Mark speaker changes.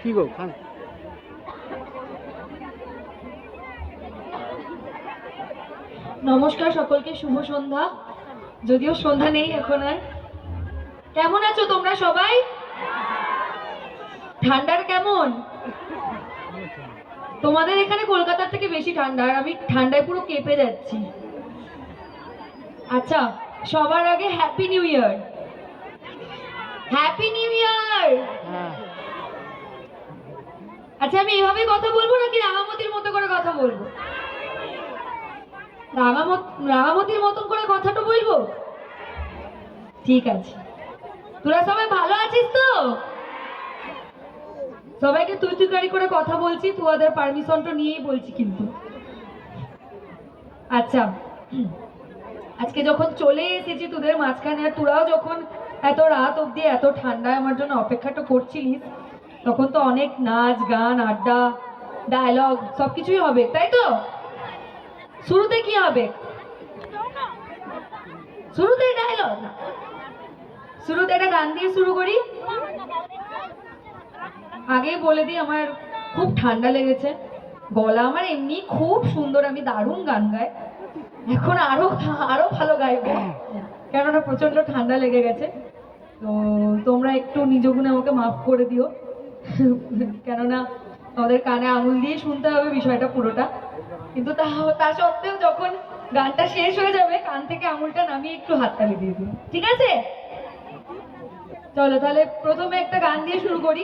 Speaker 1: কি গো খান।
Speaker 2: নমস্কার সকলকে, শুভ সন্ধ্যা। যদিও সন্ধ্যা নেই এখন আর। কেমন আছো তোমরা সবাই? ঠান্ডার কেমন? তোমাদের এখানে কলকাতার থেকে বেশি ঠান্ডা, আর আমি ঠান্ডায় পুরো কেঁপে যাচ্ছি। আচ্ছা, সবার আগে happy new year. Happy new year. আচ্ছা, আমি এভাবে কথা বলবো নাকি রাঙামতির মতো করে কথা বলবো? রাঙামতির মতন করে কথাটা বলবো? ঠিক আছে। তোরা সবাই ভালো আছিস তো? সবাইকে তুই তুই গাড়ি করে কথা বলছি, তোদের পারমিশনটা নিয়েই বলছি কিন্তু। আচ্ছা, আজকে যখন চলে এসেছি তোদের মাঝখানে, আর তোরাও যখন এত রাত অবধি এত ঠান্ডায় আমার জন্য অপেক্ষাটা করছিলিস, তখন তো অনেক নাচ গান আড্ডা ডায়লগ সবকিছুই হবে, তাই তো? শুরুতে কি হবে? শুরুতে ডায়লগ না, শুরুতে একটা গান দিয়ে শুরু করি। আগেই বলে দিই, আমার খুব ঠান্ডা লেগেছে। গলা আমার এমনি খুব সুন্দর, আমি দারুণ গান গাই। এখন আরো আরো ভালো গাইবো, কেননা প্রচন্ড ঠান্ডা লেগে গেছে। তো তোমরা একটু নিজ গুণে আমাকে মাফ করে দিও, কেননা তোমাদের কানে আঙুল দিয়ে শুনতে হবে বিষয়টা পুরোটা। কিন্তু তা সত্ত্বেও যখন গানটা শেষ হয়ে যাবে, কান থেকে আঙুলটা নামিয়ে একটু হাততালি দিয়ে দিও, ঠিক আছে? চলো তাহলে প্রথমে একটা গান দিয়ে শুরু করি।